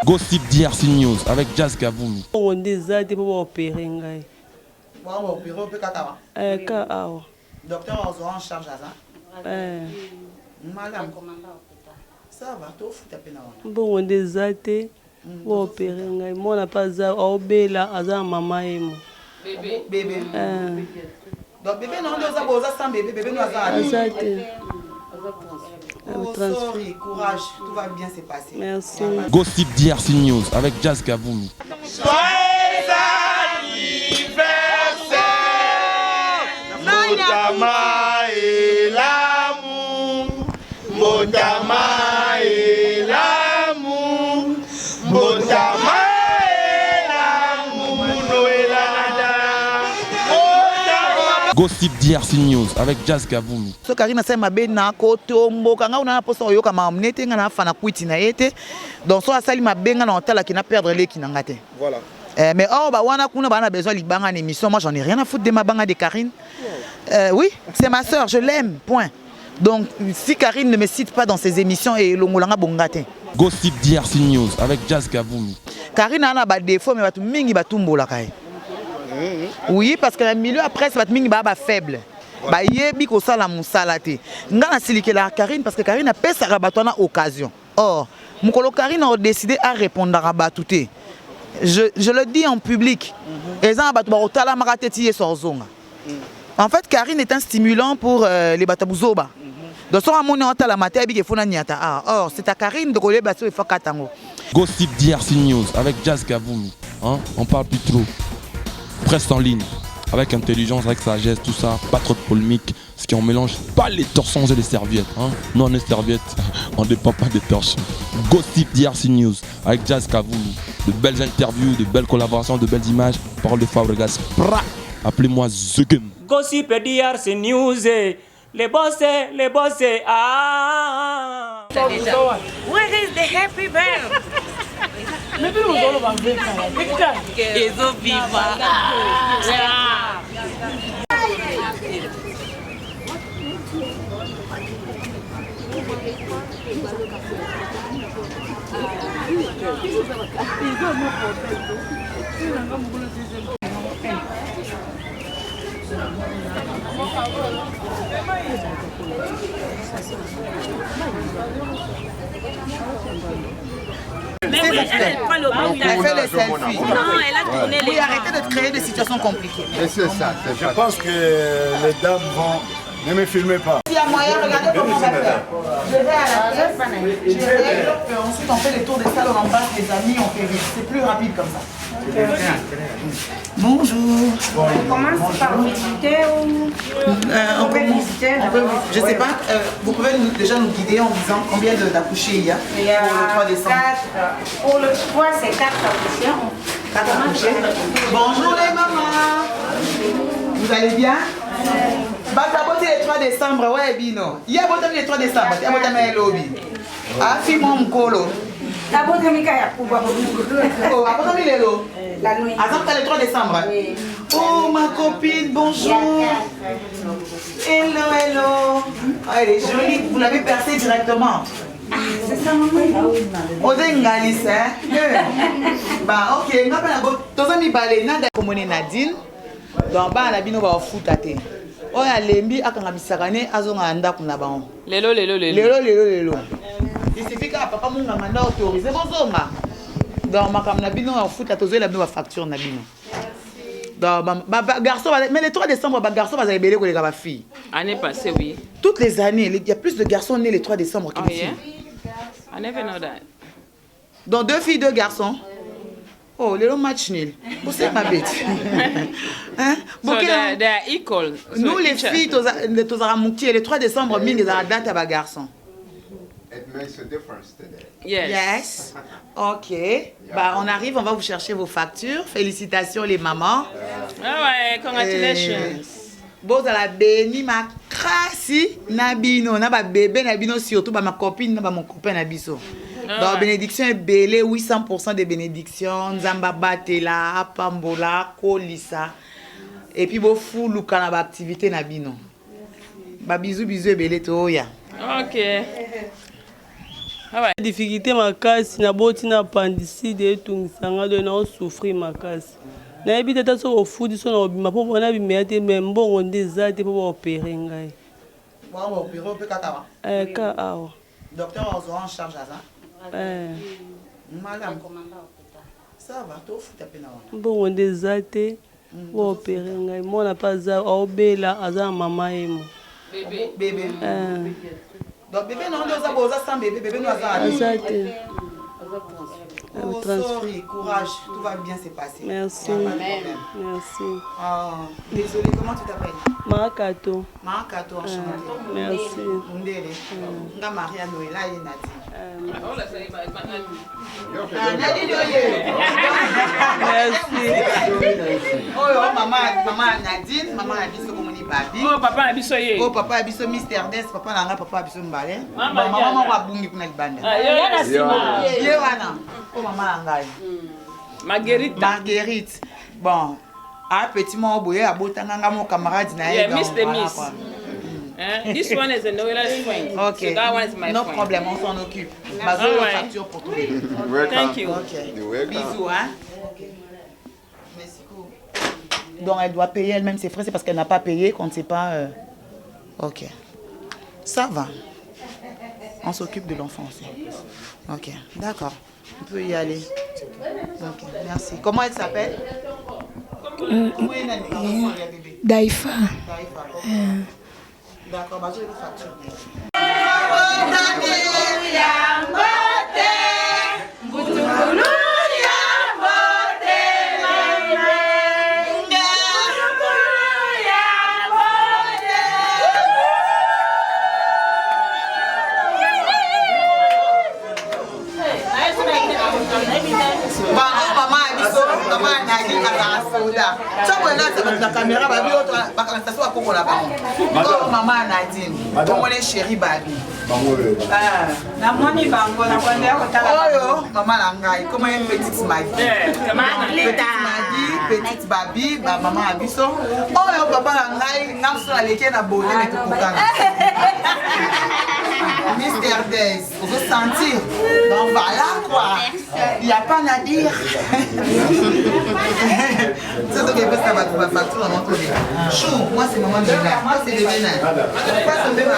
Gossip DRC News avec Jazz Kaboumi. On déjà pour opérer ngai. Bon opérer on peut kaka. Ka awa. Docteur en charge à ça. Madame. Ça va tout foutre pena. Bon on déjà pour opérer ngai. Moi n'a pas ça obéla aza maman emo. Bébé. Donc bébé non doza boza sans bébé bébé nous aza. Sorry, courage, tout va bien se passer. Merci. Gossip DRC News avec Jazz Kaboumi. Joyeux anniversaire, Motama et l'amour, Motama et l'amour, Motama et l'amour, Noël Gossip DRC News avec Jazz Kaboumi. So Karina sema bena koto mboka nga una poso yoka mamnete nga na fana kwiti na yete. Donc so asali mabenga na hôtel qui na perdre les kinanga te. Voilà. Mais oh bah wana kuna bana besoin libanga en émission. Moi j'en ai rien à foutre de ma banga de Karine. Oui, c'est ma sœur, je l'aime, point. Donc si Karine ne me cite pas dans ses émissions et longolanga bongate. Gossip DRC News avec Jazz Kaboumi. Karine a ba défaut mais batu mingi batumbola kai. Oui, parce que le milieu après c'est batu mingi ba faible. Ba yebi ko sala musala te. Nga na silike la Karine parce que Karine a pesa rabatona occasion. Or, mukolo Karine a décidé à répondre à batouté. Je le dis en public. En fait, Karine est un stimulant pour les batabouzoba. Donc, or, c'est à Karine de coller bateau et Fakatango. Gossip DRC News avec Jazz Kaboumi. Hein? On parle plus trop. Presse en ligne. Avec intelligence, avec sagesse, tout ça. Pas trop de polémique. Ce qui on mélange pas les torsons et les serviettes. Hein? Nous, on est serviettes. On ne dépend pas des torsions. Gossip DRC News avec Jazz Kaboumi. De belles interviews, de belles collaborations, de belles images. Parole de Fabregas. Appelez-moi Zugen. Gossip DRC News. Les bossés, ah. Where is the happy bell? Mais oui, elle prend le bon. Elle fait les selfies. Non, elle a tourné les. Oui, arrêtez de créer des situations compliquées. C'est ça. Je pense que les dames vont. Ne me filmez pas. S'il y a moyen, regardez comment on va faire. Je vais à la tête, je règle, ensuite on fait les tours des salles, on embrasse les amis, on fait vite. C'est plus rapide comme ça. Bonjour. On commence par visiter ou on peut visiter. Je ne sais pas, vous pouvez déjà nous guider en disant combien d'accouchés il y a pour le 3 décembre. 4. Pour le 3, c'est 4 accouchés. 4 accouchés. Bonjour les mamans. Vous allez bien? Batabote le 3 décembre, ouais, Bino. Il y a boté le 3 décembre, il y a boté le lobby. Afi mon colo. La botte de Mika Yakuba. Oh, après le lo. La nuit. Attends, le 3 décembre. Oui. Oh, ma copine, bonjour. Hello. Oh, elle est jolie, vous l'avez percée directement. C'est ça, maman. On est ngalis, hein? Bah, ok, on va pas la botte. Balé, nada comme Nadine. Donc, bah, la bino va au foot à terre. Oh, il y a lembi akanga bisakane azonga anda kuna bango. Lelo. Il suffit que papa munga manda autorisé bozonga. Donc makam na bino en foot atozo la bino facture na bino. Donc garçon mais le 3 décembre garçon va ébélé que les gars filles. Année passée oui. Toutes les années, il y a plus de garçons nés le 3 décembre que de filles. I never know that. Donc 2 filles, 2 garçons. Oh, les match nul. C'est ma bête. Hein? So they're equal. Nous, les filles, le 3 décembre, nous avons date à garçon. It makes a difference today. Yes. Ok. Bah, on arrive, on va vous chercher vos factures. Félicitations, les mamans. Ah ouais, congratulations. Bon, à la béni, ma crassi, nabino, na ba bébé, nabino, surtout, bah, ma copine, bah, mon copain, nabiso. Donc, bénédiction est belé, 800% de bénédiction. Nzamba batela, apambola, kolisa. Et puis, bon, fou, loukana, ba activité, nabino. Bah, bisous, et belé, toya. Ok. difficulté makasi na boti na appendicite etungisanga do na osouffrir makasi nayebi te ta soki ofudi so na obima mpo mpona bimea te me mbongo nde eza te mpo baopere ngai ka awa docteur ozwa en charge aza mbongo nde eza te baopere ngai mwana mpe aza aobela aza na mama yemo bébé donc bébé non oza boza sans bébé bébé nous aza te sorry, courage, tout va bien se passer. Merci. Merci. Désolé, comment tu t'appelles? Marakato. Marakato, enchanté. Merci. Ndele. Nga Maria Noëlla et Nadine. Merci. Oh, maman Nadine, maman Abisso Komoni Babi. Oh, papa Abisso ye. Oh, papa Abisso Mister Des, papa Nanga, papa Abisso Mbale. Maman Wabungi kuna libanda. Ye wana. Oh, maman Nanga. Marguerite. Bon. Ah, petit moment boye abotanga nga mon camarade na ye. Yeah, Miss the Miss. This one is a Noella's friend. Okay. So that one is my no friend. problem, on s'en occupe. Facture pour tous les deux. Thank you. Okay. Bisous, hein. Merci beaucoup. Donc elle doit payer elle-même ses frais, c'est parce qu'elle n'a pas payé qu'on ne sait pas. Ok. Ça va. On s'occupe de l'enfant aussi. Ok, d'accord. On peut y aller. Ok, merci. Comment elle s'appelle? Daifa. D'accord, bah je vais vous facturer. Caméra babi autre bakalatation akokola bango oh maman Nadine komone chérie babi na moni bango na kwende kotala oyo maman la ngai komone petite Maggie petite babi ba maman abiso oyo papa la ngai ngamso aleke na bonne mais tout kokana Mister Des vous sentir donc voilà quoi il y a pas à dire c'est ce que ça va tout facture dans notre vie chou moi c'est maman de là moi c'est de Bénin pas tomber ma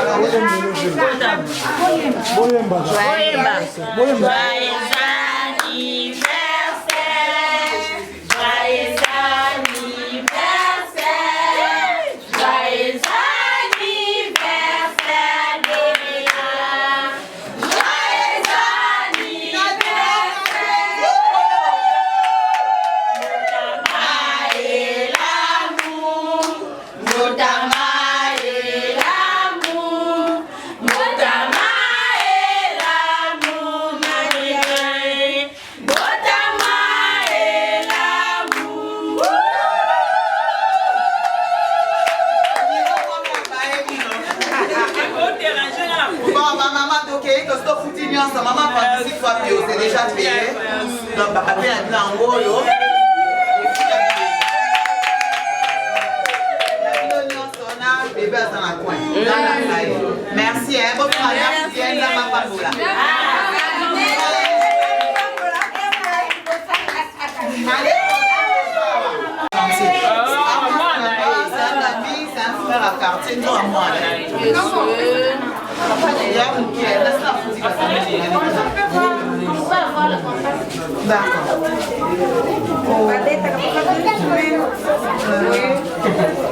maman participe toi puis c'est déjà payé donc papa paye un angolo bébé dans la coin merci hein bonne madame viens là papa là c'est un frère à quartier non à moi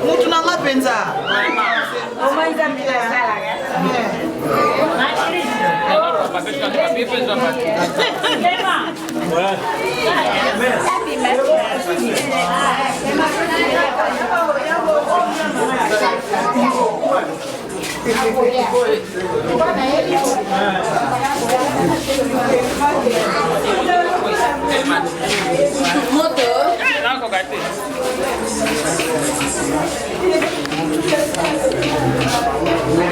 mutu nanga penza Moto. Não, cogate.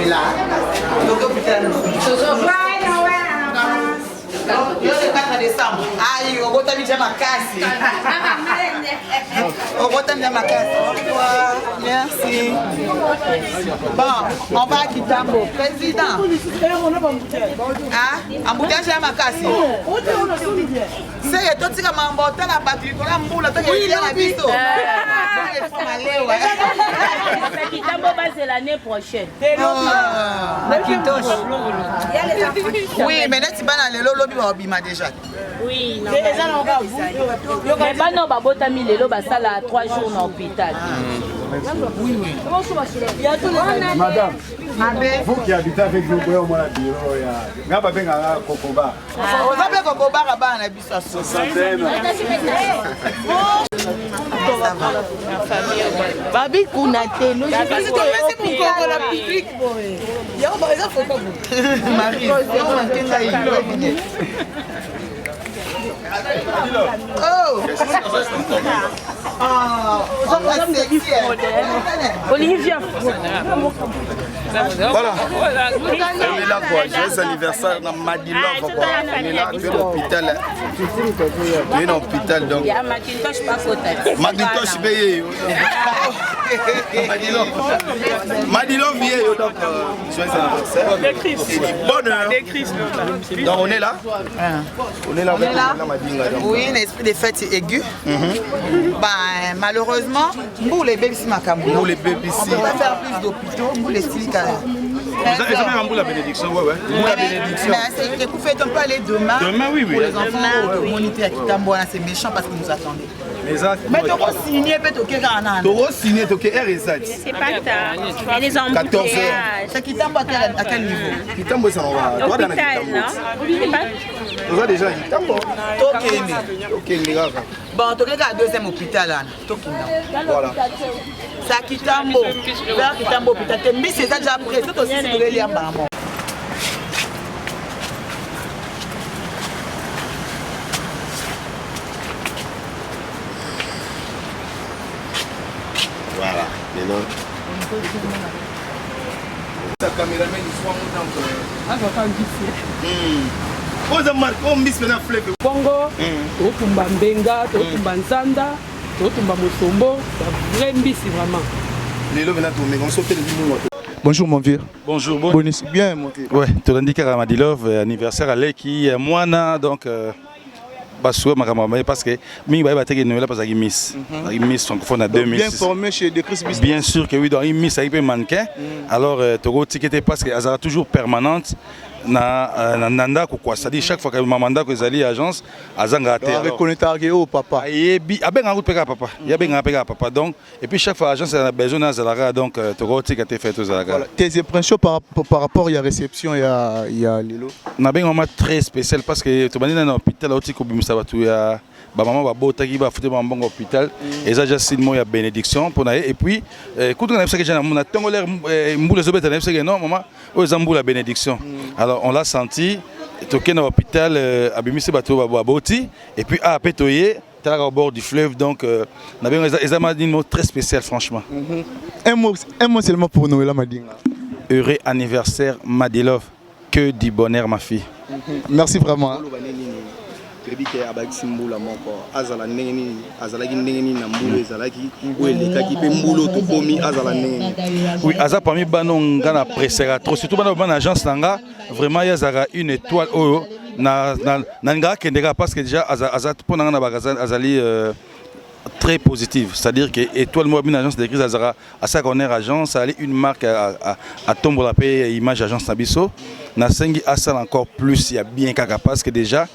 Là. Donc, putain. Yo le 4 décembre. Aïe, on va t'habiller ma casse. On va t'habiller ma casse. Merci. Bon, on va à Kitambo. Président. Ah, embouteillage à ma casse. C'est toi qui as m'emboté la batterie. On a moule, toi qui as la bisto. Kitambo, c'est l'année prochaine. Oui, mais tu vas dans le lobby, déjà. Oui, non. Mais pas non, babotami lelo basala 3 jours dans l'hôpital. Oui, oui. Madame, vous qui habitez avec nous, vous avez un bureau. Vous avez un cocoba. Vous avez un cocoba là-bas, on a vu ça. Babi Kounate, nous je pense que c'est pour qu'on la public. Il y a un exemple faut pas vous. Marie, Olivia. Voilà. On est là pour joyeux anniversaire dans Madilove. On est là, tu es l'hôpital. Tu es l'hôpital donc. Il y a Macintosh pas faute. Macintosh payé. Madilove vieille donc joyeux anniversaire. Bonheur. Donc on est là. On est là. Oui, un esprit de fête aigu. Malheureusement, pour les bébés, on va faire plus d'hôpitaux, pour les styles. Vous avez la bénédiction, ouais. La bénédiction. C'est qu'on fait un peu aller demain. Demain, oui. Pour les enfants, moniter à Kitambo, c'est méchant parce qu'ils nous attendaient. Mais tu vas signer, peut-être que tu vas signer, tu vas signer. C'est pas tard. Et les enfants. 14 heures. C'est Kitambo à quel niveau? Kitambo, ça va. L'hôpital, non? Vous avez déjà Kitambo. Bon, tu as le deuxième hôpital. Voilà. C'est à Kitambo. Vers Kitambo, hôpital. Mais c'est déjà prêt. C'est aussi ce que je vais lire par moi. Voilà. La caméraman, il soit Bongo, Tokumba Mbenga, Tokumba Nzanda, Tokumba Musombo, vrai mbisi vraiment. Bonjour mon vieux. Bonjour, bien mon vieux. Ouais, tu l'as dit à Madilove, anniversaire à l'équipe, moi, donc. Parce que Ming va être Noël parce qu'il Miss francophone à 2006. Bien formé chez De Chris Business. Bien sûr que oui, donc il Miss avec un mannequin. Alors Togo ticket parce que ça toujours permanente na nanda quoi, c'est-à-dire chaque fois que mamanda que zali agence azanga té. Reconnaître au papa. Aben en route papa. Il y a ben en papa donc et puis chaque fois agence a besoin d'azalaga donc Togo ticket fait aux azalaga. Voilà, tes impressions par rapport à la réception il y a Lilo. Na ben moment très spécial parce que tu bani na hôpital au tiko bimisa batu ya ba maman ba bota ki ba fouté ba mbongo hôpital et ça juste une moya bénédiction pour na et puis quand on a fait que j'ai na tongo l'air mboule zobeta na fait que non maman aux zamboule la bénédiction. Alors on l'a senti, toqué dans l'hôpital, abimisi bateau baboti, et puis à pétoyer, au bord du fleuve, donc on avait un mot très spécial franchement. Un mot seulement pour Noël Madinga. Heureux anniversaire Madilove, que du bonheur ma fille. Merci vraiment. Oui, Aza parmi banon gana pressera trop surtout dans agence nanga vraiment il y a une étoile oh na nga kendega parce que déjà Aza pendant na bagazan azali très positive, c'est-à-dire que étoile moi une agence d'écrit Azara à ça qu'on est agence ça une marque à tomber la paix image agence Nabiso na sengi asal encore plus il y a bien kaka parce que déjà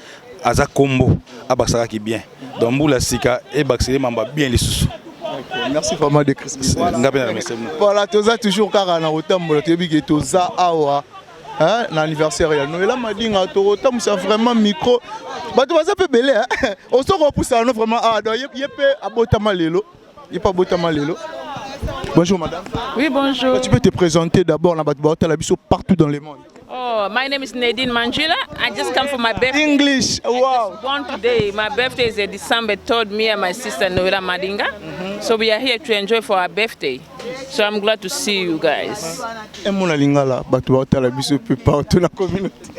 Aza combo abasara qui bien donc Mboula Sika et Baxele mamba bien les sous. Merci vraiment de Christ. Voilà, tu as toujours car na otambola tu bi que tu za awa hein l'anniversaire ya Noël Madinga to otam c'est vraiment micro. Bah tu vas ça peu belé hein. On se repousse à nous vraiment ah donc yé peut abotama lelo. Il pas abotama lelo. Bonjour madame. Oui, bonjour. Tu peux te présenter d'abord la Batbota la biso partout dans le monde. Oh, my name is Nadine Manjula. I just come for my birthday. English, wow. Born today. My birthday is December 3rd. Me and my sister Noela Madinga. So we are here to enjoy for our birthday. So I'm glad to see you guys. Et mon lingala, Batbota la biso partout dans la communauté.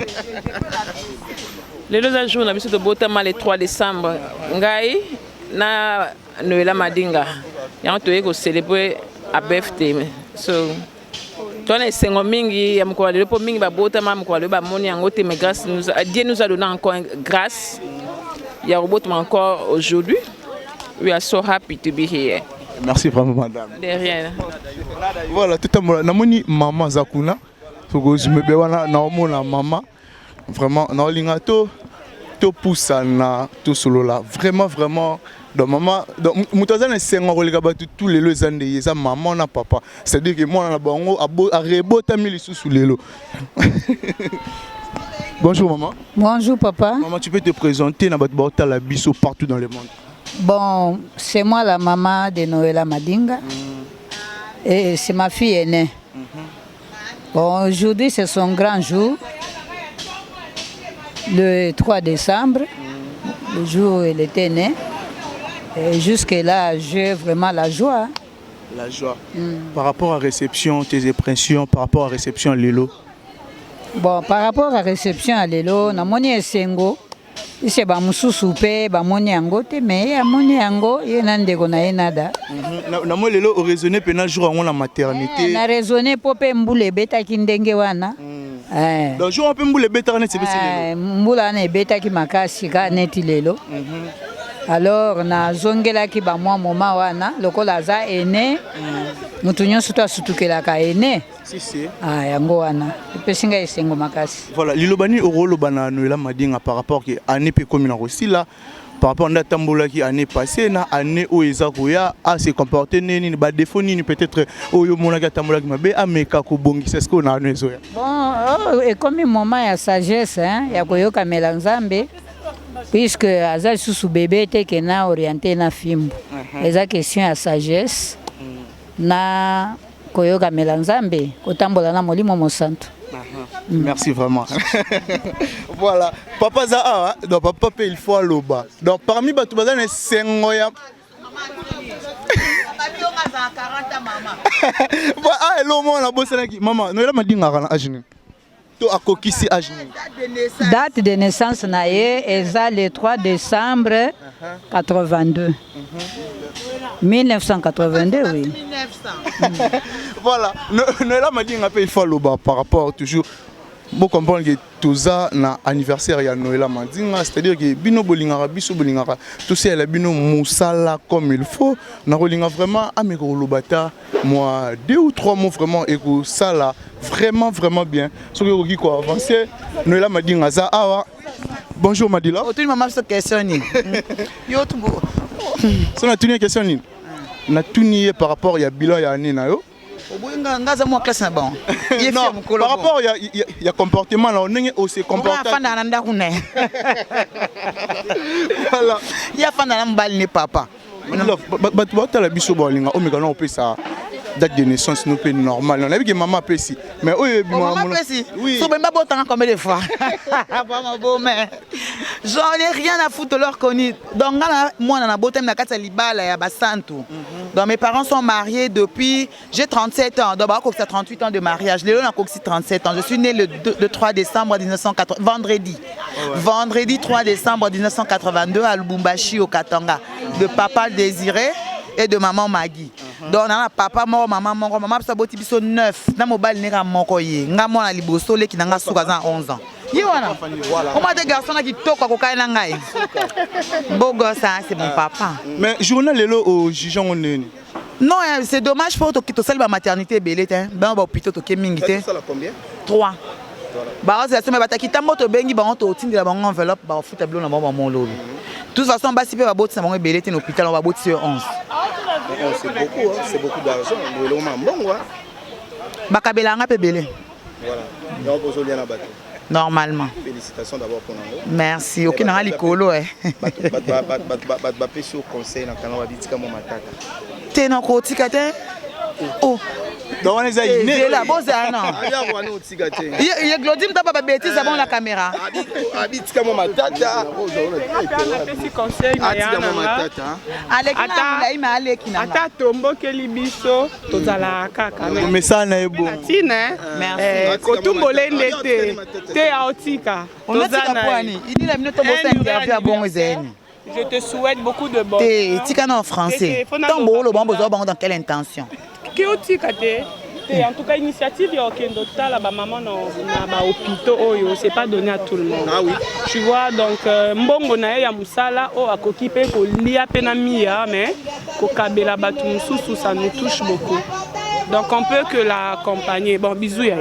Les deux jours, on a vu de Botama le 3 décembre. Ngai, na Noël Madinga. Et on doit célébrer à birthday. So, toi, les 5 mingi, il y a encore le pot mingi, Botama, le bamoni, angote, mais grâce, Dieu nous a donné encore grâce. Il y a Botama encore aujourd'hui. We are so happy to be here. Merci vraiment, madame. De rien. Voilà, tout à l'heure, namoni maman Zakuna. Je me bewana na maman. Vraiment, na lingato. To poussa na to solo là vraiment donc maman donc mutaza na sengo koleka batu tous les lois ande yeza maman na papa c'est à dire que moi na bango a rebota mili sous lelo. Bonjour maman. Bonjour papa. Maman, tu peux te présenter na batu bota la biso partout dans le monde. Bon, c'est moi la maman de Noël Madinga. Et c'est ma fille aînée. Bon, aujourd'hui c'est son grand jour. Le 3 décembre, le jour où elle était née. Et jusque-là, j'ai vraiment la joie. La joie. Par rapport à réception, tes impressions, par rapport à réception à Lelo. Bon, par rapport à réception à Lelo, na moni esengo. C'est ba mususu pe ba moni yango te mais ya moni yango ye na ndeko na ye nada. Na mo Lelo o raisonner pena jour en la maternité. Na raisonner popé mbule beta ki ndenge wana. Donc jour un peu mbule beta na c'est Lelo. Mbula na beta ki makasi ka neti Lelo. Alors na zongela ki ba mwa moma wana lokola za ene. Mutu nyonso to asutukela ka ene. Si. Ah yango wana. Pesinga esengo makasi. Voilà, lilobani orolo bana Noël Madinga par rapport que année pe comme na aussi là par rapport à tambola qui année passée na année où Ezakoya a se comporter nini ba défaut ni peut-être oyo monaka tambola qui mabe ameka ko bongi c'est ce qu'on a nous oya. Bon, et comme un moment ya sagesse hein, ya koyoka melanzambe puisque aza sous bébé était que na orienté na fimbo. Eza question ya sagesse na koyoka melanzambe kotambola na molimo mosanto. Merci vraiment. Voilà, papa Zaha, donc papa il faut loba. Donc parmi batu bazana sengoya. Ah lomo na bosana ki maman, Noël Madinga kana ajini. To akokisi ajini. Date de naissance na ye eza le 3 décembre 82. 1982 oui. Voilà, Noël Madinga il faut loba par rapport toujours. Bon comprendre que tout ça na anniversaire ya Noël Madinga, c'est-à-dire que bino bolingara biso bolingara tout ça la bino musala comme il faut, na rolinga vraiment ameko lobata moi 2 ou 3 mots vraiment et que ça là vraiment bien. Ce que vous quoi avancer Noël Madinga za awa. Bonjour Madila. Tout le monde se questionne. Yo tout. Ça na tuni question ni. Na tuni par rapport ya bilan ya année na yo. Non, par rapport il y a comportement là on est aussi comportement. Voilà. Il y a fan na papa. Bah la biso bolinga o mekana on ça date de naissance nous peut normal. On a vu que maman pesi. Mais maman pesi. Oui. So ben pas autant combien de fois. J'en ai rien à foutre de leur connu. Donc moi on a beau thème na kata libala ya basantu. Donc mes parents sont mariés depuis j'ai 37 ans. Donc c'est 38 ans de mariage. Léon a 37 ans. Je suis né le 3 décembre 1980 vendredi. Vendredi 3 décembre 1982 à Lubumbashi au Katanga. De papa Désiré et de maman Maggie. Donc on a papa mort maman ça boti biso 9 na mobile nera moko ye nga mona liboso le ki nanga suka za 11 ans. Yiwana. On m'a des garçons qui toka ko kaina ngai. Bogo ça c'est mon papa. Mais journal lelo au Gijon on est. Non, c'est dommage pour to kito sel ba maternité belé hein. Ben ba hôpital to kemingi te. Ça la combien? 3. Bah c'est ça mais batakita moto bengi ba on to tindela ba enveloppe ba futa blo na ba mon lobi. De toute façon ba si pe ba boti na ba belé te na hôpital on va boti 11. C'est beaucoup d'argent. Bakabelanga pe belé. Voilà. Donc vous allez en abattre. Normalement. Félicitations d'abord pour nous. Merci. OK na likolo eh. Ba pe sur conseil na kana wa bitika mo matata. Te na ko tika te. Oh. Donc on est iné. Là, bon, c'est un an. Il y a Glodine, t'as pas bêtise avant la caméra. Habite comme ma tata. Ata tombo ke libiso tozala kaka. Mais ça n'est bon. Merci. Kotumbole ndete te aotika. Tozana. Il dit la minute pour interview à bon zeni. Je te souhaite beaucoup de bonheur. Tika en français. Tant beau le bon besoin dans quelle intention? Keotika te. En tout cas, initiative ya okendo tala ba maman na ba hôpitaux oyo, c'est pas donné à tout le monde. Ah oui. Tu vois donc mbongo na ya musala o akoki pe ko lia pe na mia mais ko kabela batu mususu ça nous touche beaucoup. Donc on peut que l'accompagner. Bon bisous ya.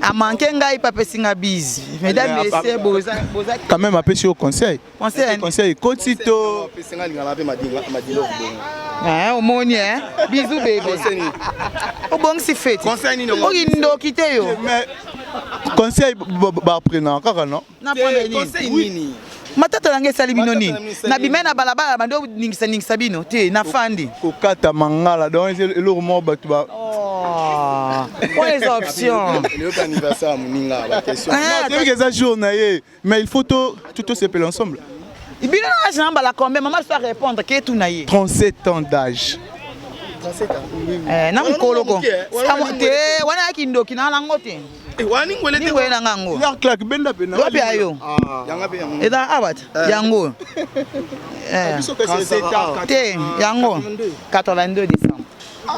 A manqué ngai papa singa bise. Mesdames et messieurs, boza quand même appelé au conseil. Conseil Kotito. Au moni hein. Bisous bébé. Au bon si fait. Conseil ni o indo kité yo. Mais conseil ba prenant kaka non. Na prendre conseil nini. Matata lange sali bino nini. Na bimena balabala bando ningisa bino te na fandi. Kokata mangala donc eloko mo batu ba. Pour les options. Le anniversaire moninga la question. Non, c'est que jour mais il faut tout s'appeler ensemble. Il bien là la combien maman doit répondre que tout naïe. 37 ans d'âge. 37 ans. Na mkoloko. Te wana kindo kinala ngote. Wani ngwele te wena ngango. Ya claque benda bena. Wapi ayo? Yanga be yango. Eda abat yango. Te yango 82 décembre.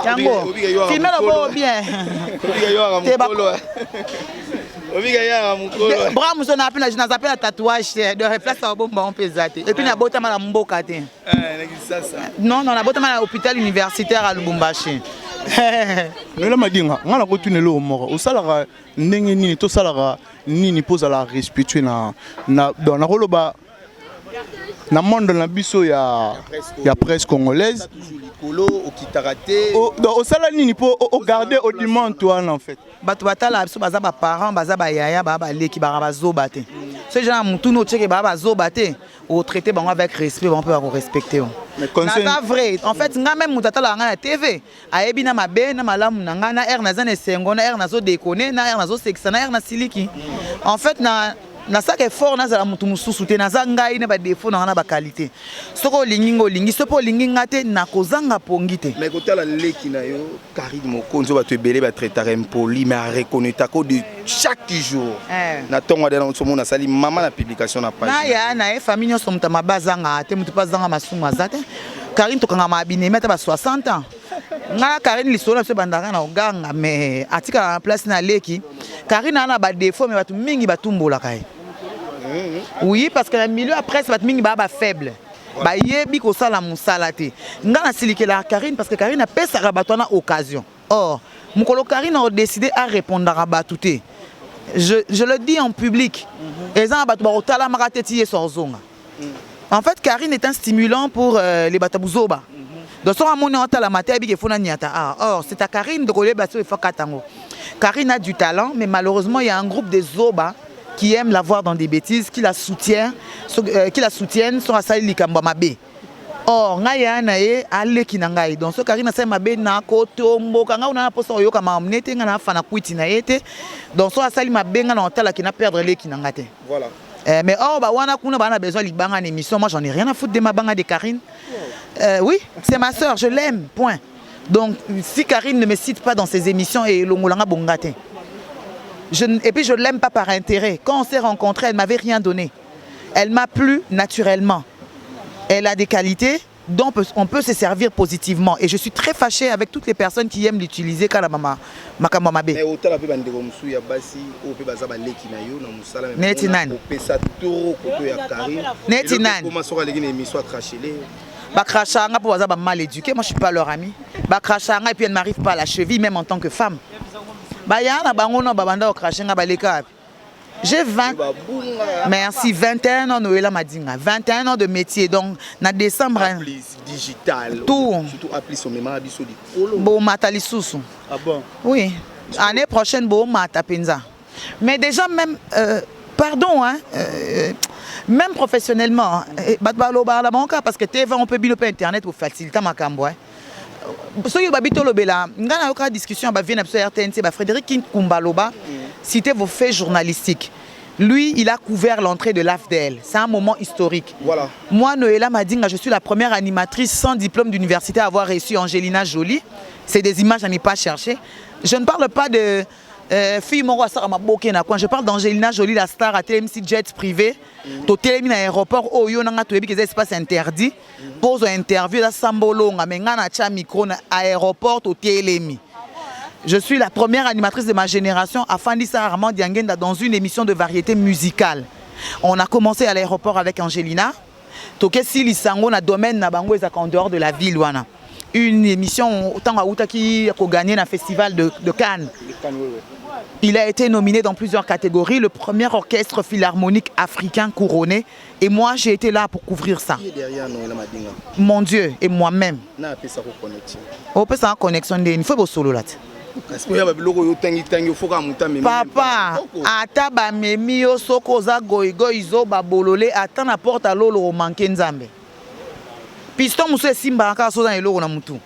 Yango, filmez le beau bien. Bras mousso na appelé na appelé tatouage de réflexe au bon bon pesate. Et puis na bota mala mboka te. Non non na bota mala hôpital universitaire à Lubumbashi. Mais là madinga ngala ko tunelo o moko. O salara ndenge nini to salara nini poza la respectuer na dans na koloba na monde na biso ya presse congolaise. Au salaire nini pour garder au dimanche toi en fait. Bato batala biso baza ba parents baza ba yaya ba leki ba bazobate. Ce genre mutu no tcheke ba bazobate au traiter bango avec respect on peut respecter. Mais c'est vrai en fait nga même mutatala nga na TV ayebi na mabe na malamu na nga na air na zane sengo na air na zo déconner na air na zo sexa na air na siliki. En fait na ça que fort na za mutu mususu te na za ngai na ba défaut na ba qualité. Soko lingingo lingi sopo linginga te na kozanga pongite. Mais kotala leki na yo Karine Mokonzo ba te belé ba traiter impoli mais a reconnaître ko de chaque jour. Na tongo de na somo na sali maman na publication na page. Na ya na e famille so mutu mabazanga te mutu pazanga masumu azate. Karine tokanga mabine meta ba 60 ans. Nga Karine lisolo se bandanga na oganga mais atika na place na leki. Karine na ba défaut mais batu mingi batumbola kai. Oui, parce que le milieu après c'est mingi ba faible. Ba yebi ko sala musala te. Nga na silike la Karine parce que Karine a pesa rabato na occasion. Or, mukolo Karine a décidé à répondre à batouté. Je le dis en public. Ezan batu ba otala marateti sorzonga. En fait, Karine est un stimulant pour les batabuzoba. Donc son amone otala maté bi ke fona niata. Or, c'est à Karine de coller bateau et fakatango. Karine a du talent mais malheureusement il y a un groupe de zoba qui aiment la voir dans des bêtises, qui la soutiennent sur la salle likamba mabe. Or, ngaya nae ale kinangai. Donc ce Karine sa mabe na kotombo kanga una poso yoka mamnete ngana fana kwiti na yete. Donc so asali mabe ngana otala kina perdre le kinangate. Voilà. Mais or ba wana kuna ba na besoin libanga en émission, moi j'en ai rien à foutre de ma banga de Karine. Oui, c'est ma sœur, je l'aime, point. Donc si Karine ne me cite pas dans ses émissions et longolanga bongate. Et puis je ne l'aime pas par intérêt. Quand on s'est rencontrés, elle ne m'avait rien donné. Elle m'a plu naturellement. Elle a des qualités dont on peut se servir positivement. Et je suis très fâchée avec toutes les personnes qui aiment l'utiliser quand la maman m'a bé. Bakrachanga pour avoir mal éduqué, moi je suis pas leur ami. Bakrachanga et puis elle n'arrive pas à la cheville même en tant que femme. J'ai 20. Merci, 21 ans Noëlla Madinga. 21 ans de métier. Donc, en décembre. Digital. Tout. Surtout appli son mémoire à Bissoli. Bon, matali sousou. Ah bon? Oui. Année prochaine, bon, mata penza. Mais déjà, même. Pardon, hein. Même professionnellement. Parce que TV, on peut biloper Internet pour faciliter ma cambo. soki babito lobela ngana yoka discussion ba vient sur RTNC ba Frédéric Kinkumbaloba citez vos faits journalistiques. Lui, il a couvert l'entrée de l'AFDL. C'est un moment historique. Voilà. Moi, Noëlla Madinga, je suis la première animatrice sans diplôme d'université à avoir reçu Angelina Jolie. C'est des images à ne pas chercher. Je ne parle pas de fille Moro Asara Maboke na quoi. Je parle d'Angelina Jolie, la star à TMC Jet privé. To Télémi à l'aéroport, oh yo nanga tuebi que espace interdit. Pose une interview à Sambolo, nga na cha micro à aéroport to Télémi. Je suis la première animatrice de ma génération à Fandissa Armand Diangenda dans une émission de variété musicale. On a commencé à l'aéroport avec Angelina. Toke Sili Sango na domaine na bango en dehors de la ville wana. Une émission autant à Outa qui a gagné un festival de Cannes. Il a été nominé dans plusieurs catégories, le premier orchestre philharmonique africain couronné. Et moi, j'ai été là pour couvrir ça. Qui est derrière Noëlla Madinga? Mon Dieu, et moi-même. Na appelé ça connexion. On peut ça connexion il faut solo là. Papa, ata ba memi yo soko za goigo izo ba bolole ata na porta lolo o manke nzambe. Piston muso simba aka so za eloko na mutu.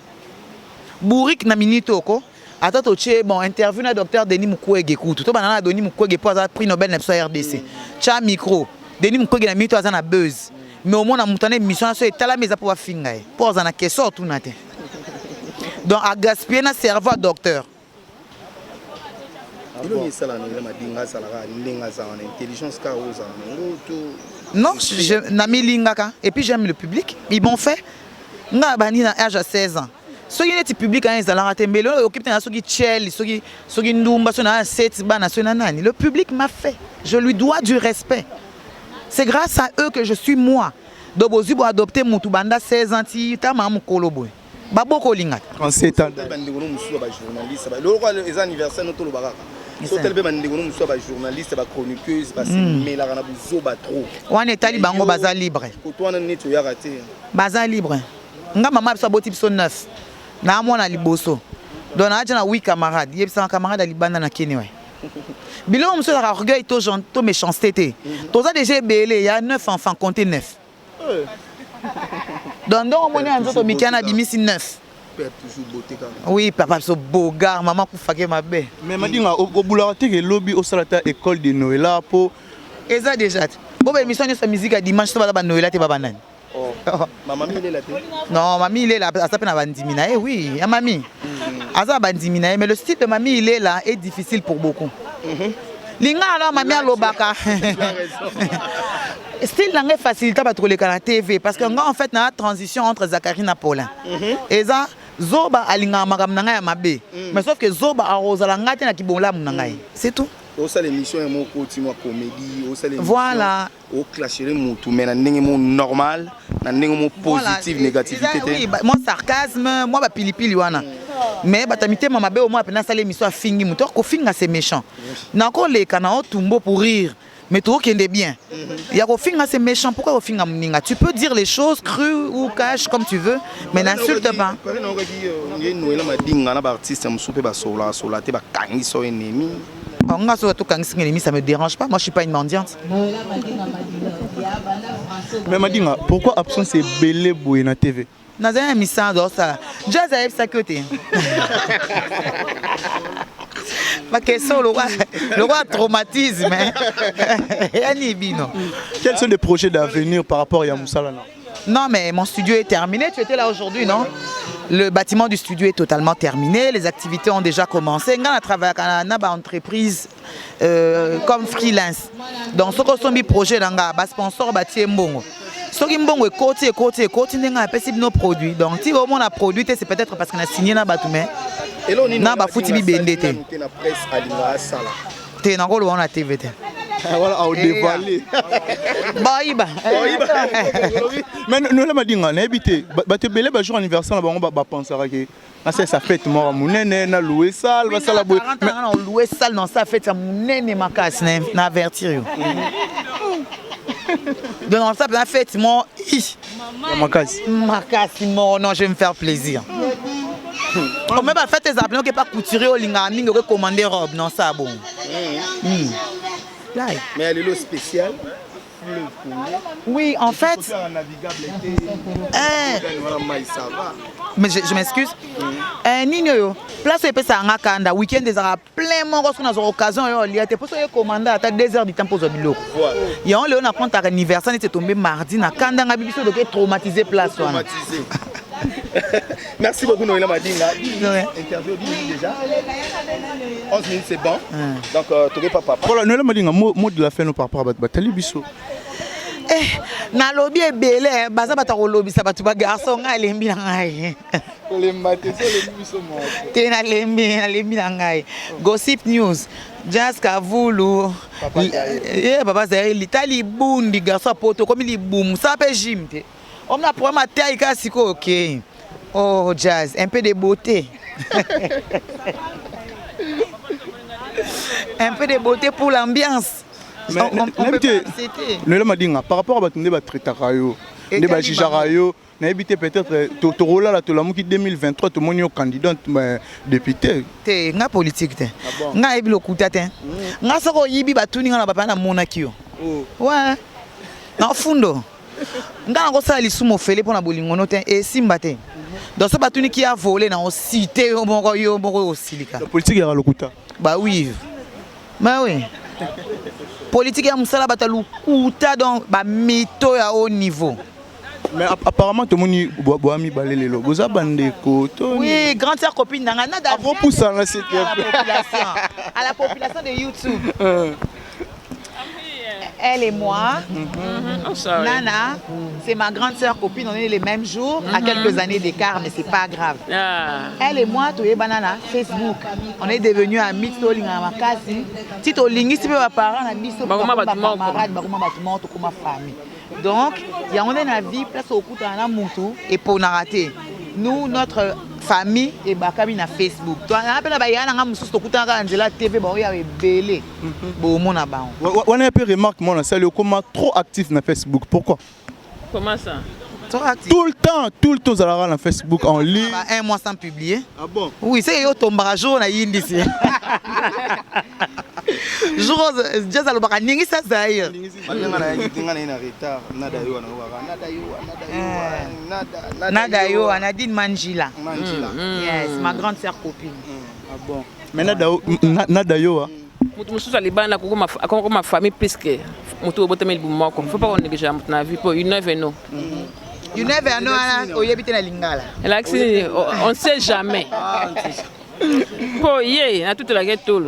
Burik na minitoko ata to che bon interview na docteur Denis Mukwege kutu. To banana Denis Mukwege pour avoir prix Nobel na RDC. Cha micro. Denis Mukwege na minito azana buzz. Mais au moins na mutane mission so etala meza pour finga. Pour za na keso tout na te. Donc à gaspiller na cerveau docteur. Non, je n'ai lingaka et puis j'aime le public. Ils m'ont fait. Nga bani na âge à 16 ans. Ceux qui sont public ils ont raté mais le occupé na ceux qui chel, ceux qui ndumba ceux na 7 bana ceux na nani. Le public m'a fait. Je lui dois du respect. C'est grâce à eux que je suis moi. Dobozi bo adopter mutu banda 16 ans ti ta mamu koloboy. Baboko linga. 37 ans. Les anniversaires nous baraka. So tel be bandeko no muso ba journaliste ba chroniqueuse ba simela kana buzo ba trop. Wana etali bango baza libre. Kotwana neto ya raté. Baza libre. Nga mama biso boti biso 9. Na mona liboso. Donc na aja na 8 camarades. Yebisa camarade alibanda na keni ouais. Bilo muso la orgueil to méchanceté. Toza déjà belé, il y a 9 enfants comptez 9. Donc on moni anzo mikiana bimisi 9. Toujours beauté quand même. Oui, papa so beau gars, maman ku fake ma bé. Mais Madinga au boulot que lobby au salata école de Noëlla pour eza déjà. Bon émission de sa musique à dimanche ça va Noëlla te baba nani. Oh. Maman il est là. Non, mamie il est là, ça s'appelle Bandimina. Eh oui, ya mamie. Aza Bandimina, mais le style de mamie il est là est difficile pour beaucoup. Linga alors mamie alobaka. Style là est facile pas trop les la TV parce que en fait na transition entre Zachary et Paulin. Et ça Zoba alinga magam nanga ya mabe. Mais sauf que Zoba arozala ngati na kibola munangai. C'est tout. Au ça l'émission est mon continue comédie, au ça l'émission. Voilà. Au clasher mutu mais na ndenge mo normal, na ndenge mo positive négativité. Oui, mon sarcasme, moi ba pilipili wana. Mais batamité mama be au moins pendant ça l'émission a fini mutu ko finga c'est méchant. Na ko le kana o tumbo pour rire. Mais tout qui est bien. Il y a Rofinga c'est méchant. Pourquoi Rofinga Mninga? Tu peux dire les choses crues ou cash comme tu veux, mais n'insulte pas. Ça me dérange pas. Moi je suis pas une mendiante. Mais Madinga, pourquoi absence c'est belé boy na TV? Nazaya émission dans ça. Jazz a sa côté. Ma question, le roi traumatisme. Quels sont les projets d'avenir par rapport à Yamoussala? Non, mais mon studio est terminé. Tu étais là aujourd'hui, non? Le bâtiment du studio est totalement terminé. Les activités ont déjà commencé. On a travaillé avec une entreprise comme freelance. Donc, ce que sont mes projets, c'est sponsor bâti mbongo. Ce qui mbongo est côté, n'a pas nos produits. Donc, si on a produit, c'est peut-être parce qu'on a signé na batumé. Et là, on est na ba futi bi bendete. Na presse alinga sala. Te na ko lo na TV te. Voilà, au dévoilé. Baïba. Mais nous la Madinga, na habité. Ba te belé ba jour anniversaire là ba penser que c'est sa fête mort munene na louer salle, ba sala boy. Mais on louer salle dans sa fête ça munene makas na avertir yo. Donc ça la fête mort. Makas. Mort, non, je vais me faire plaisir. On même pas fait tes appels, on ne peut pas couturer au lingaming, on peut commander robe, non ça bon. Mais elle est le spécial. Oui, en fait. mais je m'excuse. Nino, place où ça en Kanda, week-end des arabes plein mon qu'on a occasion il y a des postes commandés à 2 heures du temps pour le bilo. Il y a un compte à anniversaire c'est tombé mardi na Kanda na bibiso donc traumatisé place. Merci beaucoup Noëlla Madinga. Interview déjà. 11 minutes c'est bon. Donc tu pas papa. Voilà Noëlla Madinga mot de la fin nous par rapport à Batali biso. Na lobby ebele baza bata ko lobby sa batu ba garçon nga lembi na ngai. Ko le maté so le biso mo. Te na lembi na ngai. Gossip News. Jazz Kavulu. Papa Zahir litali bundi garçon poto comme li boum ça pe jimte. On a pour ma taille kasiko OK. Oh Jazz, un peu de beauté. Un peu de beauté pour l'ambiance. Noëlla Madinga par rapport à Batunde Batretarayo, de Bajijarayo, n'habite peut-être Torola la Tolamuki 2023 tout le monde est candidat député. Te nga politique te. Nga ebi lokuta te. Nga soko yibi batuni nga na papa na monakio. Ouais. Na fundo. Nga ngo sala lisumo fele pona bolingono te e simba te. Donc ça batuni qui a volé na cité yo moko osilika. La politique ya lokuta. Bah oui. Bah oui. Politique ya musala batalu kuta donc ba mito ya haut niveau. Mais apparemment tout le monde boami balelelo. Boza bandeko to. Oui, grande sœur copine nanga na da. Repoussa là c'était à la population de YouTube. Elle et moi, Nana, c'est ma grande sœur copine, on est les mêmes jours, à quelques années d'écart, mais c'est pas grave. Elle et moi, tu es banana, Facebook, on est devenus amis, tu es makasi. Si tu es lingi, tu peux mes parents, tu es ma famille. Donc, il y a une vie, place au coup, tu as un moutou, et pour nous rater. Nous, notre famille et bakami na Facebook. Toi na pena ba yana nga mususu tokutanga Angela TV ba oya belé. Bo mona ba. On a un peu remarque moi ça le comment trop actif na Facebook. Pourquoi? Comment ça? Trop actif. Tout le temps ça la na Facebook en ligne. Un mois sans publier. Ah bon? Oui, c'est yo tombara jour na yindi ici. Jour Jazz alobaka ningi sa zaire. Nada yo Nadine Manjila. Yes, ma grande sœur copine. Ah bon. Mais nada yo. Mutu mususu alibana ko ma famille plus que mutu obotameli bumoko. Faut pas qu'on néglige na vie pour you never know. You never know oyebite na lingala. Elaxi on ne sait jamais. Po ye na toute la ghetto.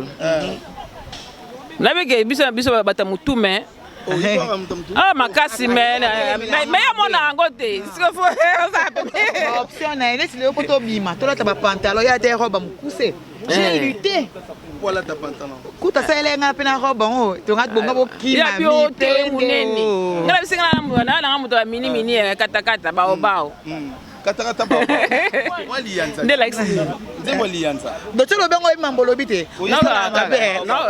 Nabege biso bata mutu mais ah makasi mais mon angote ce faut option na ile sile poto bima to la ta pantalon ya te robe mukuse j'ai lutté voilà ta pantalon kuta sele nga pena robe o to ngat bonga bo kima mi te munene ngala bisinga na mutu mini katakata bao katakata ba wali yanza nde like nde wali yanza do tolo bengo imambo lobite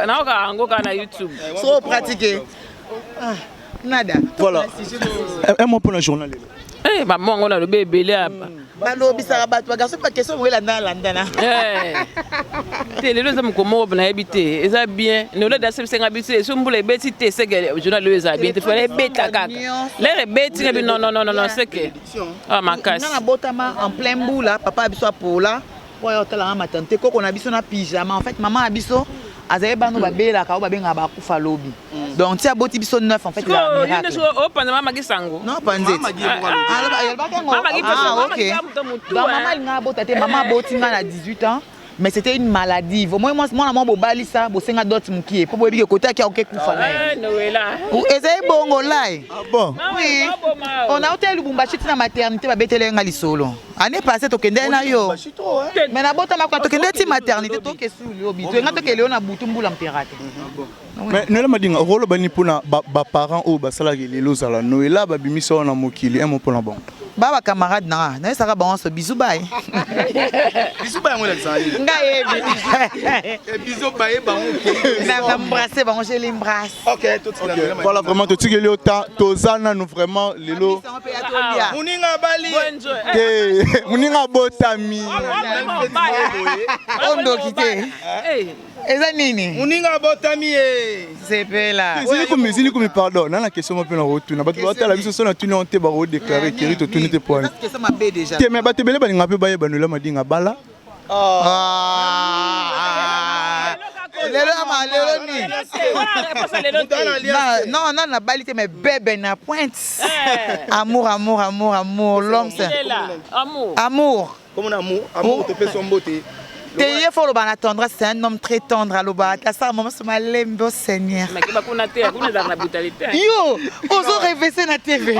na ka ngoka na YouTube so pratiquer nada voilà un mot pour le journal ba mongo na lobe belé aba ba lobisa ba to garçon pas question wela landana te lelo za mkomo na habité eza bien ne le dase senga habité so mbula beti te sege journal le za bien te fallait beta kaka les beti non c'est que ah makasi na botama en plein boula papa abiso apola oyo tala ma tante koko na biso na pyjama en fait maman abiso azaye bano babela ka babenga ba kufa lobi donc tia boti biso neuf en fait la miracle o panda mama gisango non panzet OK maman linga bota te maman boti nga na 18 ans mais c'était une maladie moi na mo bobali ça bo senga dot mukie po bobi ke kota ki ok kufa na Noëlla ezaye bongo lai ah bon oui on a hôtel Lubumbashi na maternité ba betele nga lisolo année passée to kende na yo mais na bota makwa to kende ti maternité to ke sulu obi to nga to ke leona butumbula mpirate mais Noëlla Madinga rolo bani pona ba parents o ba sala ke lelo sala Noëlla ba bimisa na mokili un mot pona bon baba camarade na saka bon so bisou bye bisou bye moi la sali nga yebi bisou bye ba on embrasser bon je l'embrasse OK tout ça voilà vraiment to tikeli autant tozana nous vraiment lelo muninga bali muninga botami ondo kité eza nini moninga botami sepela ezili komi pardon na question mpe na rotuna bato batala biso so na tuni on te barodéclare keri totuni te poani te me bato ebele balinga mpe bayeba Noela Madinga bala non, la balle mais bébé na pointe. Amour, l'homme c'est. Amour. Comment amour te fait son beauté. T'es fort le tendresse, c'est un homme très tendre à l'obat. T'as ça, maman, c'est ma lembo Seigneur. Yo, osons rêver c'est la TV.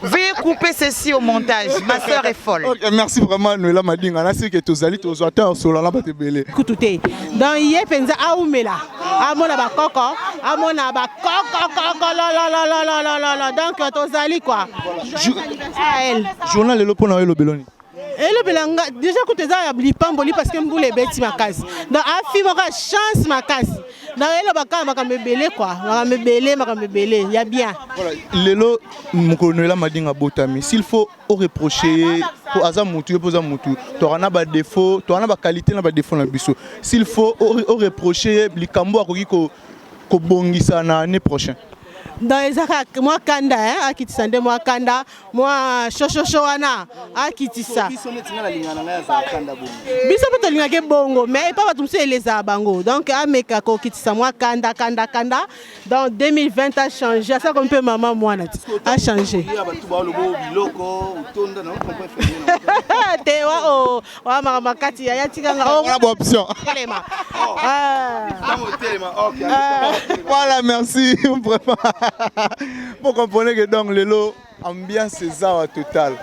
Veuillez couper ceci au montage. Ma soeur est folle. Okay, merci vraiment Noela Madinga. On a su que tu as allé aux auteurs sur la lampe de belé. Écoutez, dans hier penza aoumela. Amona ba koko, amona ba koko la. Donc tu as allé quoi? Journal le pona le beloni. Et le belanga déjà que tu as abli pamboli parce que m'boule beti ma case. Dans afi ma chance ma case. Dans elle baka me belé quoi. Me belé, y a bien. Voilà, lelo Noela Madinga botami. S'il faut au reprocher pour Aza Moutou, pour Aza Moutou, tu auras ba défaut, tu auras ba qualité, na ba défaut na biso. S'il faut au reprocher likambo akoki ko bongisa na année prochaine. Dans les moi kanda hein akitisa moi kanda moi shoshowana akitisa biso peut linga ke bongo mais pas tout ça les abango donc ameka ko kitisa moi kanda dans 2020 a changé ça comme peu maman moi a changé tewa wa mama kati ya tikanga bonne option voilà merci vraiment. Vous comprenez que donc Lelo, ambiance César total.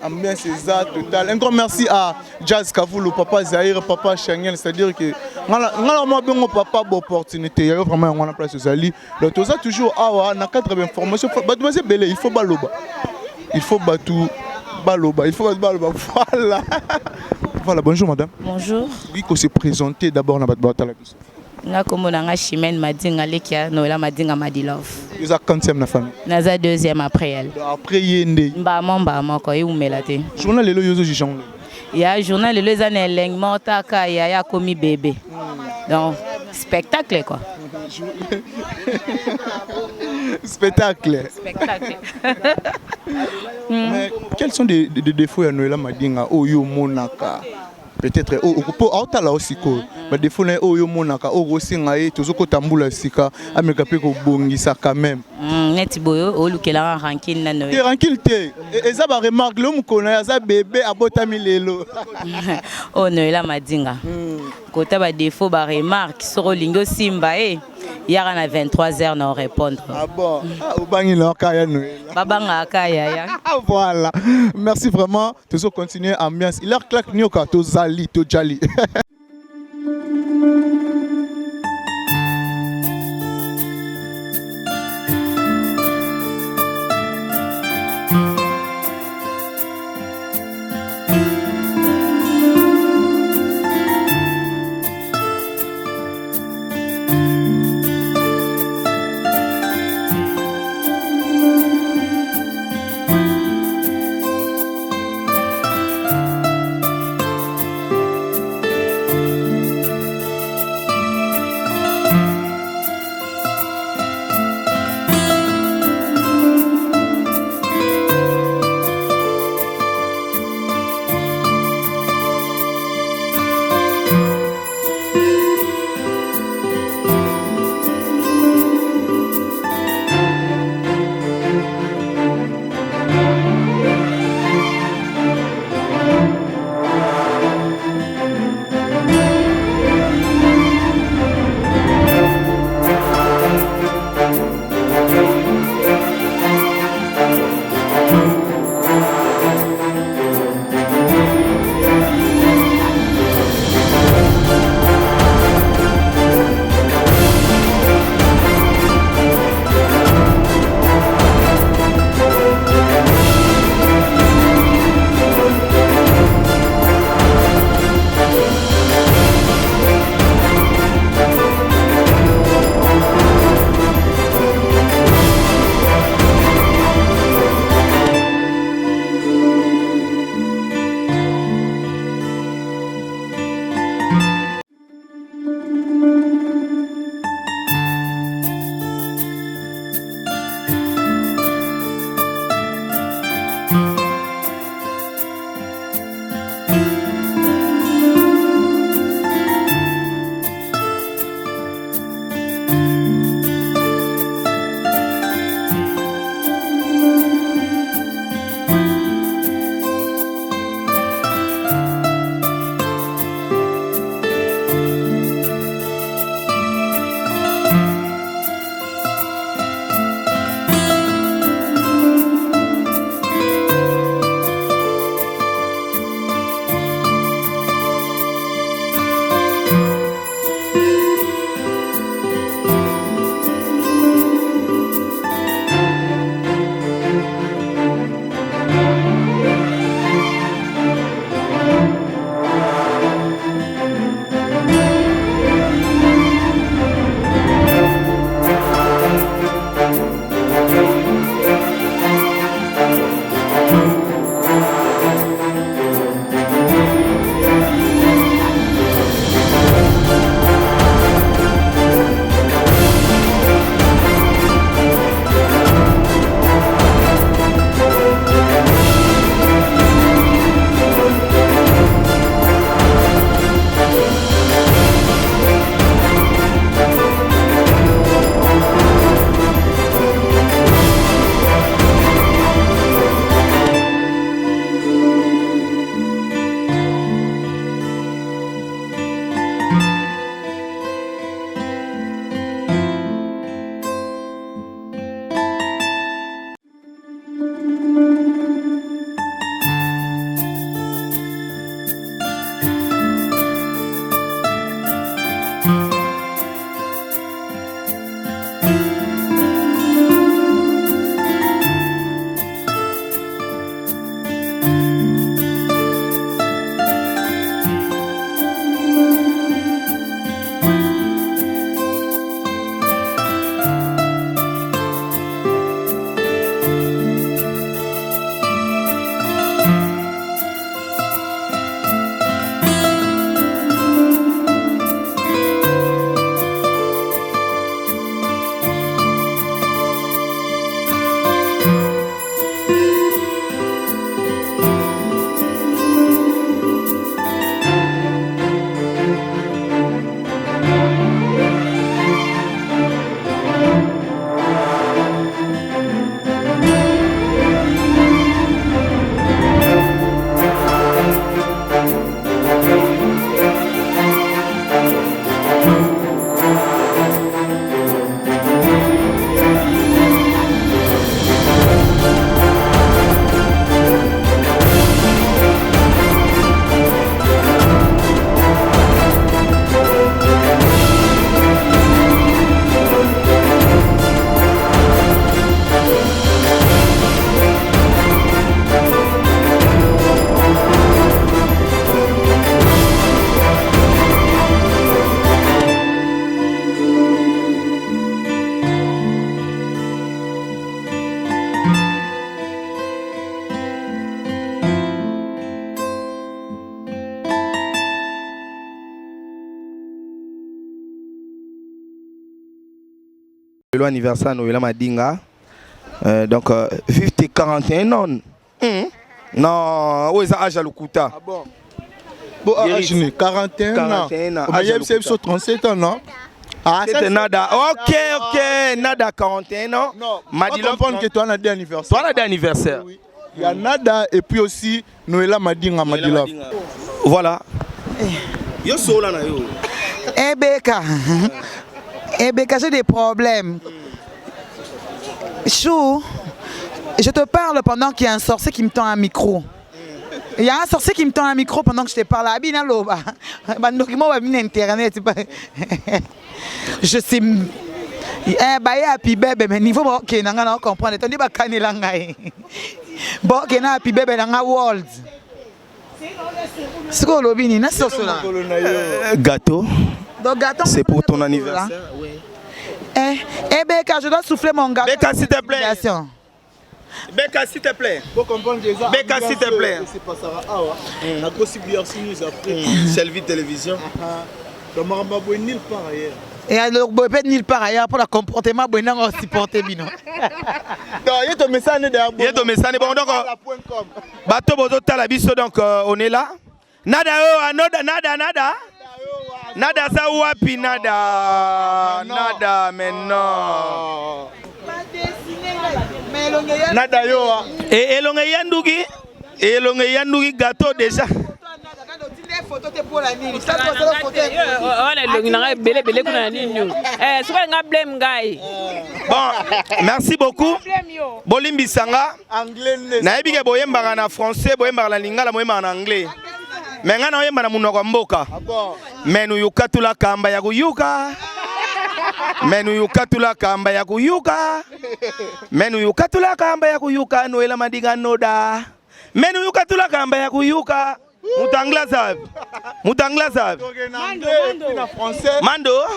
Ambiance César total. Un grand merci à Jazz Kavoulou, papa Zahir, papa Changel, c'est-à-dire que mon papa bonne opportunité. Il y a vraiment une place aux alliés. Donc tout ça toujours à na cadre d'information. Il faut baloba. Il faut batou baloba. Il faut baloba. Voilà. Voilà, bonjour madame. Bonjour. Oui, qu'on s'est présenté d'abord dans votre bataille. Nga komona nga Chimène Madinga lekia Noela Madinga Madilove. Vous êtes quantième la famille? Naza deuxième après elle. Après yende. Mbama ko yumela te. Journal lelo yozo jijongle. Ya journal lelo zane leng motaka ya komi bébé. Donc spectacle quoi. Spectacle. Mais quels sont des défauts à Noela Madinga oyo monaka? Peut-être au tala aussi ko mais des fois oyo monaka o rosinga tozoko tambula sika ameka pe ko bongisa quand même neti boyo o lukela rankine na no rankine te eza ba remarque le mukona za bébé abotami lelo o Noela Madinga kota ba défaut ba remarque soro lingo simba yara na 23h non répondre. Ah bon. Au bangi là kaya Noela. Babanga kaya ya. Voilà. Merci vraiment. Toujours continuer ambiance. Il a claque nyoka to zali to jali. le anniversaire Noël Madinga. Donc, vive tes 41 ans. Non, où est âge à l'Okuta? Ah bon? Bon, 41 ans. C'est 37 ans, non? Ah, c'était nada. Ok, nada 41 ans. Non, Madilove, comprendre que toi, on a des anniversaires. Toi, on a des anniversaires. Oui. Il y a nada et puis aussi Noël Madinga Madilove. Voilà. Yo sola na yo. Beka, j'ai des problèmes. Chou, je te parle pendant qu'il y a un sorcier qui me tend un micro. Il y a un sorcier qui me tend un micro pendant que je te parle. Abina loba. Bandocument va venir internet. Je sais. Happy Baby, mais niveau bon, qui n'a comprendre. Tandis que Kanye Langai. Bon, qui n'a Happy Baby dans World. C'est quoi le bini? Gâteau. C'est pour ton anniversaire. Beka, je dois souffler mon gâteau. Beka, s'il te plaît. Beka, s'il te plaît. Beka, s'il te plaît. C'est pas ça. La possibilité nous après Selvi Télévision. Donc, on va nulle part ailleurs. Et alors, on va nulle part ailleurs pour le comportement, on va supporter Bino. Donc, il y a ton message derrière. Il y a ton message. Bon, donc, bateau Bozotta la biso, donc, on est là. Nada, nada. Nada, ça wapi, nada. Nada, maintenant. Nada yo. Et elonge yandugi gâteau déjà. Bon, merci beaucoup. Bolimbi Sanga. Nayebi ke boyembaka na français, boyembaka na lingala, boyembaka na anglais. Mais ngana oyemba na munoko mboka. Menu yukatula kamba ya kuyuka. Menu yukatula kamba ya kuyuka. Menu yukatula kamba ya kuyuka Noël Madinga noda. Menu yukatula kamba ya kuyuka. Mutangla sab. Mando.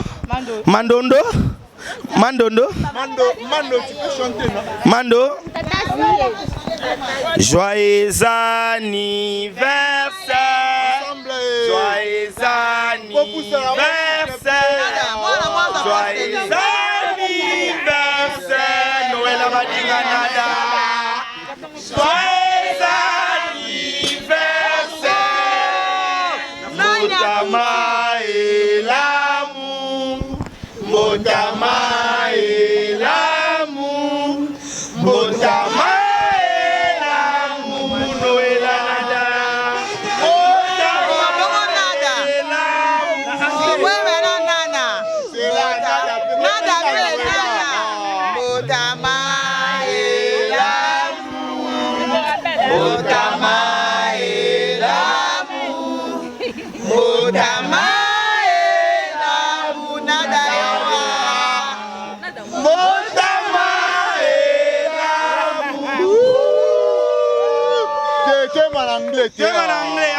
Mandondo. Tu peux chanter, non? Mando. Joyeux anniversaire. Joyeux anniversaire. Joyeux anniversaire. Noël Madinga nada. Joyeux anniversaire. Motama et l'amour. Motama et l'amour. Motama.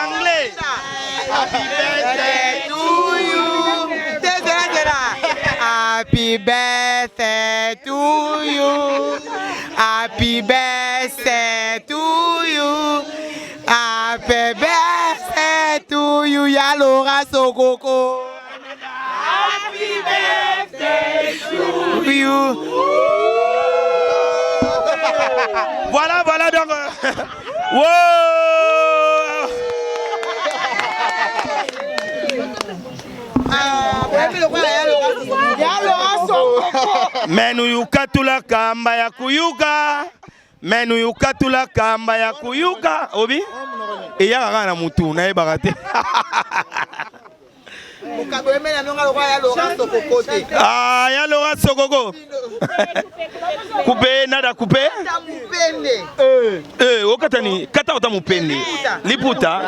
Anglais. Happy birthday to you. Happy birthday to you. Happy birthday to you. Happy birthday to you. Yalora Sokoko. Happy birthday to you. Voilà donc. Wow. Menu yukatula kamba ya kuyuka. Menu yukatula kamba ya kuyuka. Obi? Eya kaka na mutu na yebaka te. Ah, ya Laura Sokoko. Coupe nada coupe. Okatani kata ota mupende. Liputa.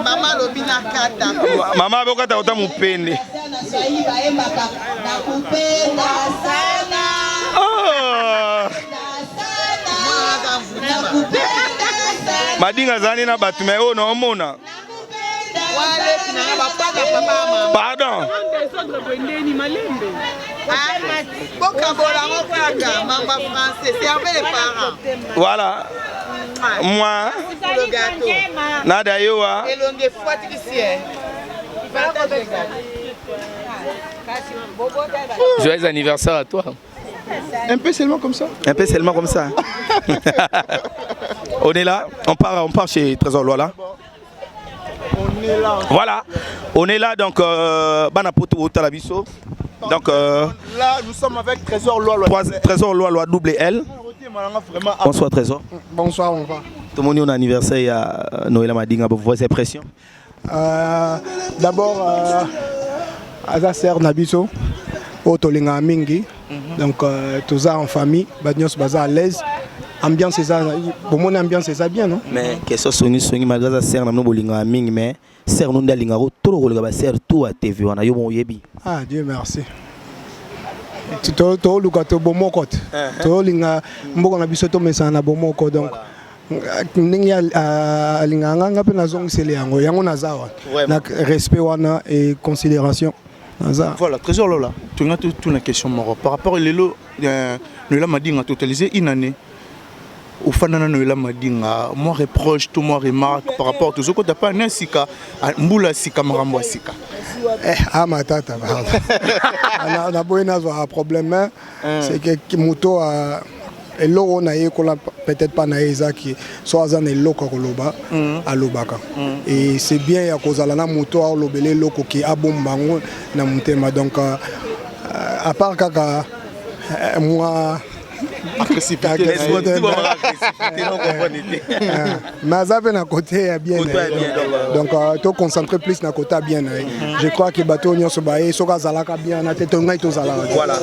Mama lobina kata. Mama bokata ota mupende. Madinga zani na batume o no mona. Pardon. Voilà. Moi. Nada yoa. Joyeux anniversaire à toi. Un peu seulement comme ça. Un peu seulement comme ça. On est là, on part chez Trésor Loala. On est là. Voilà, on est là donc Banapoto Talabiso. Donc là nous sommes avec Trésor Loala. Trésor Loala double L. Bonsoir Trésor. Bonsoir on va. Tout le monde est anniversaire à Noël Madinga pour vos impressions. D'abord Aza Ser Nabiso. Otolinga mingi. Donc tous en famille, Badnios baza à l'aise. Ambiance c'est ça, bon mon ambiance c'est ça bien non? Mais question soni malgré ça ser namno bolinga mingi mais ser non dalinga trop le ba ser tout à TV wana yo mo yebi. Ah Dieu merci. To luka to bomoko. To linga mboko na biso to mesa na bomoko donc ndingi alinga nganga pe na zongisele yango nazawa. Na respect wana et considération. Voilà, Trésor Lola, tu as toute une question par rapport à l'élo, Noël Madinga totalisé une année. Au Fanana Noël Madinga, moi reproche, tout moi remarque par rapport à tout ce que tu n'as pas un sika, Mboula sika, Marambo sika. Ah ma tata, on a beau avoir un problème, c'est que moto a elo on a peut-être pas naïsa qui soit un elo kokoloba à lobaka et c'est bien ya kozala na moto a lobele loko qui a bombango na mutema donc à part kaka moi mais ça fait un côté bien donc to concentrer plus na côté bien je crois que bateau nyonso baé soka zalaka bien na tete ngai to zala voilà